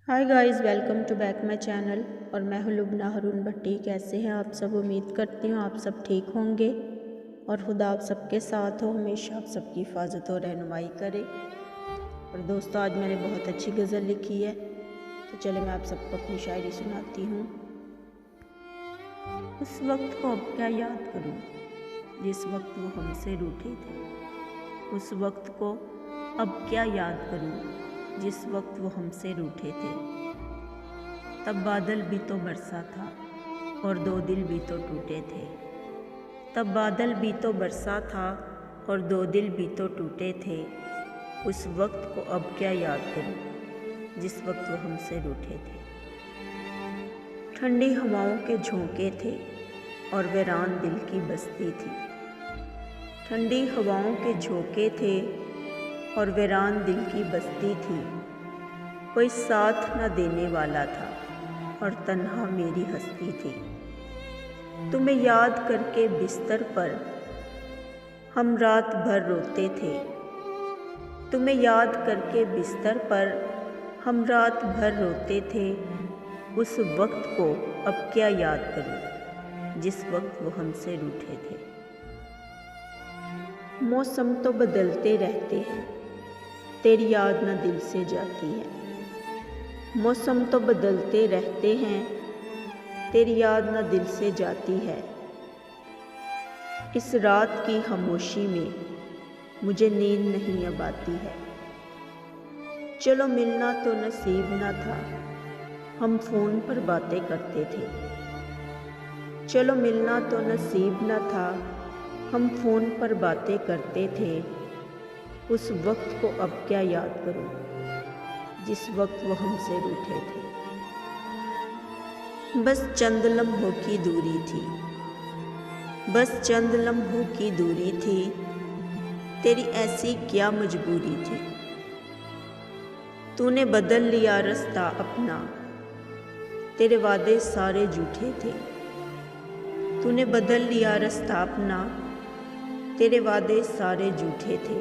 Hi guys, welcome to back my channel. और मैं हूँ लुबना हारून भट्टी। कैसे हैं आप सब? उम्मीद करती हूँ आप सब ठीक होंगे और खुदा आप सबके साथ हो, हमेशा आप सबकी हिफाजत और रहनुमाई करे। और दोस्तों, आज मैंने बहुत अच्छी गज़ल लिखी है, तो चले मैं आप सबको अपनी शायरी सुनाती हूँ। उस वक्त को अब क्या याद करूँ जिस वक्त वो हमसे रूठे थे। उस वक्त को अब क्या याद करूँ जिस वक्त वो हमसे रूठे थे। तब बादल भी तो बरसा था और दो दिल भी तो टूटे थे। तब बादल भी तो बरसा था और दो दिल भी तो टूटे थे। उस वक्त को अब क्या याद करूं जिस वक्त वो हमसे रूठे थे। ठंडी हवाओं के झोंके थे और वीरान दिल की बस्ती थी। ठंडी हवाओं के झोंके थे और वीरान दिल की बस्ती थी। कोई साथ न देने वाला था और तन्हा मेरी हस्ती थी। तुम्हें याद करके बिस्तर पर हम रात भर रोते थे। तुम्हें याद करके बिस्तर पर हम रात भर रोते थे। उस वक्त को अब क्या याद करूं जिस वक्त वो हमसे रूठे थे। मौसम तो बदलते रहते हैं, तेरी याद न दिल से जाती है। मौसम तो बदलते रहते हैं, तेरी याद न दिल से जाती है। इस रात की खामोशी में मुझे नींद नहीं अब आती है। चलो मिलना तो नसीब न था, हम फ़ोन पर बातें करते थे। चलो मिलना तो नसीब न था, हम फ़ोन पर बातें करते थे। उस वक्त को अब क्या याद करूं जिस वक्त वो हमसे रूठे थे। बस चंद लम्हों की दूरी थी, बस चंद लम्हों की दूरी थी। तेरी ऐसी क्या मजबूरी थी। तूने बदल लिया रास्ता अपना, तेरे वादे सारे झूठे थे। तूने बदल लिया रास्ता अपना, तेरे वादे सारे झूठे थे।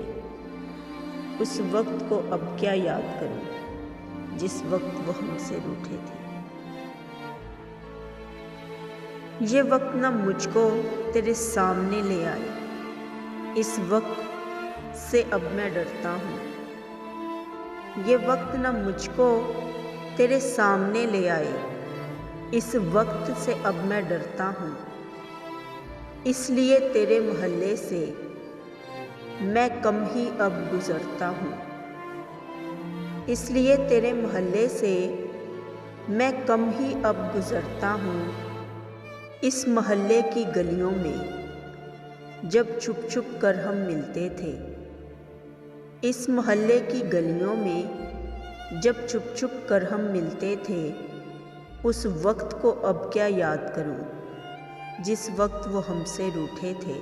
उस वक्त को अब क्या याद करूं जिस वक्त वो हमसे रूठे थे। ये वक्त ना मुझको तेरे सामने ले आए, इस वक्त से अब मैं डरता हूँ। ये वक्त ना मुझको तेरे सामने ले आए, इस वक्त से अब मैं डरता हूँ। इसलिए तेरे मोहल्ले से मैं कम ही अब गुज़रता हूँ। इसलिए तेरे मोहल्ले से मैं कम ही अब गुज़रता हूँ। इस मोहल्ले की गलियों में जब छुप छुप कर हम मिलते थे। इस मोहल्ले की गलियों में जब छुप छुप कर हम मिलते थे। उस वक्त को अब क्या याद करूं जिस वक्त वो हमसे रूठे थे।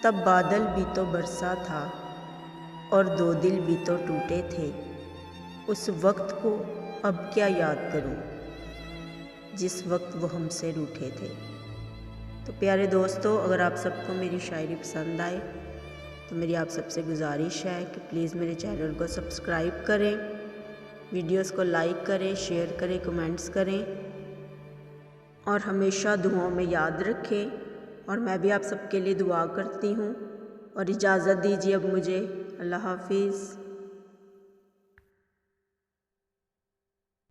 तब बादल भी तो बरसा था और दो दिल भी तो टूटे थे। उस वक्त को अब क्या याद करूं जिस वक्त वो हमसे रूठे थे। तो प्यारे दोस्तों, अगर आप सबको मेरी शायरी पसंद आए तो मेरी आप सबसे गुजारिश है कि प्लीज़ मेरे चैनल को सब्सक्राइब करें, वीडियोस को लाइक करें, शेयर करें, कमेंट्स करें और हमेशा दुआओं में याद रखें। और मैं भी आप सबके लिए दुआ करती हूँ। और इजाज़त दीजिए अब मुझे। अल्लाह हाफिज़।